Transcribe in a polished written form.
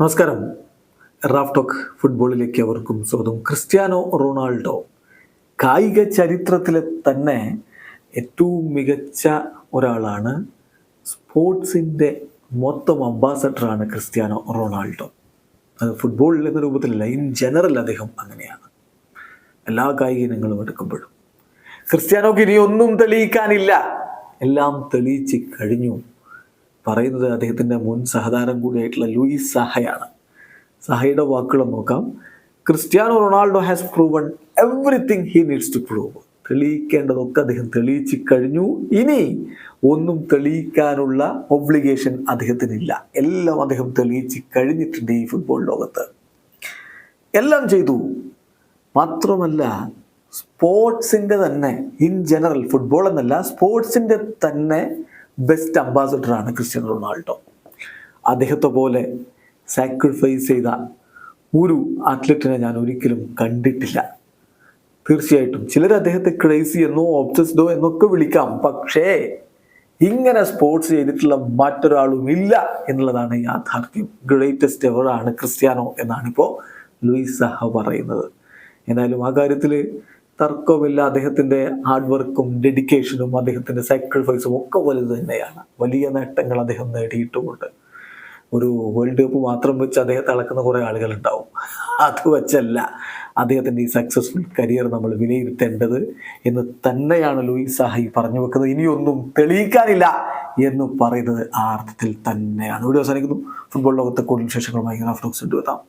നമസ്കാരം. Raf talk ഫുട്ബോളിലേക്ക് അവർക്കും സ്വാഗതം. ക്രിസ്ത്യാനോ റൊണാൾഡോ കായിക ചരിത്രത്തിലെ തന്നെ ഏറ്റവും മികച്ച ഒരാളാണ്. സ്പോർട്സിൻ്റെ മൊത്തം അംബാസഡറാണ് ക്രിസ്ത്യാനോ റൊണാൾഡോ. അത് ഫുട്ബോളിൽ എന്ന രൂപത്തിലല്ല, ഇൻ ജനറൽ അദ്ദേഹം അങ്ങനെയാണ്. എല്ലാ കായിക ഇനങ്ങളും എടുക്കുമ്പോഴും ക്രിസ്ത്യാനോക്ക് ഇനി ഒന്നും തെളിയിക്കാനില്ല, എല്ലാം തെളിയിച്ച് കഴിഞ്ഞു പറയുന്നത് അദ്ദേഹത്തിൻ്റെ മുൻ സഹതാരം കൂടിയായിട്ടുള്ള ലൂയിസ് സാഹയാണ്. സാഹയുടെ വാക്കുകൾ നോക്കാം. Cristiano Ronaldo has proven everything he needs to prove. തെളിയിക്കേണ്ടതൊക്കെ അദ്ദേഹം തെളിയിച്ച് കഴിഞ്ഞു. ഇനി ഒന്നും തെളിയിക്കാനുള്ള ഒബ്ലിഗേഷൻ അദ്ദേഹത്തിനില്ല. എല്ലാം അദ്ദേഹം തെളിയിച്ച് കഴിഞ്ഞിട്ടുണ്ട്. ഈ ഫുട്ബോൾ ലോകത്ത് എല്ലാം ചെയ്തു. മാത്രമല്ല, സ്പോർട്സിൻ്റെ തന്നെ ഇൻ ജനറൽ, ഫുട്ബോൾ എന്നല്ല, സ്പോർട്സിൻ്റെ തന്നെ ബെസ്റ്റ് അംബാസഡറാണ് ക്രിസ്ത്യാനോ റൊണാൾഡോ. അദ്ദേഹത്തെ പോലെ സാക്രിഫൈസ് ചെയ്ത ഒരു അത്ലറ്റിനെ ഞാൻ ഒരിക്കലും കണ്ടിട്ടില്ല. തീർച്ചയായിട്ടും ചിലർ അദ്ദേഹത്തെ ക്രേസി എന്നോ ഒബ്സസ്ഡോ എന്നൊക്കെ വിളിക്കാം, പക്ഷേ ഇങ്ങനെ സ്പോർട്സ് ചെയ്തിട്ടുള്ള മറ്റൊരാളും ഇല്ല എന്നുള്ളതാണ് യാഥാർത്ഥ്യം. ഗ്രേറ്റസ്റ്റ് എവർ ആണ് ക്രിസ്ത്യാനോ എന്നാണിപ്പോൾ ലൂയിസ് സാഹ പറയുന്നത്. എന്തായാലും ആ കാര്യത്തിൽ തർക്കമില്ല. അദ്ദേഹത്തിൻ്റെ ഹാർഡ് വർക്കും ഡെഡിക്കേഷനും അദ്ദേഹത്തിൻ്റെ സാക്രിഫൈസും ഒക്കെ വലുത് തന്നെയാണ്. വലിയ നേട്ടങ്ങൾ അദ്ദേഹം നേടിയിട്ടുമുണ്ട്. ഒരു വേൾഡ് കപ്പ് മാത്രം വെച്ച് അദ്ദേഹത്തെ അളക്കുന്ന കുറേ ആളുകളുണ്ടാവും. അത് വെച്ചല്ല അദ്ദേഹത്തിൻ്റെ ഈ സക്സസ്ഫുൾ കരിയർ നമ്മൾ വിലയിരുത്തേണ്ടത് എന്ന് തന്നെയാണ് ലൂയിസ് സാഹ പറഞ്ഞു വെക്കുന്നത്. ഇനിയൊന്നും തെളിയിക്കാനില്ല എന്ന് പറയുന്നത് ആ അർത്ഥത്തിൽ തന്നെയാണ്. വീഡിയോ അവസാനിക്കുന്നു. ഫുട്ബോൾ ലോകത്തെ കൂടുതൽ വിശേഷങ്ങളുമായി റാഫ് ടോക്സ് എത്താം.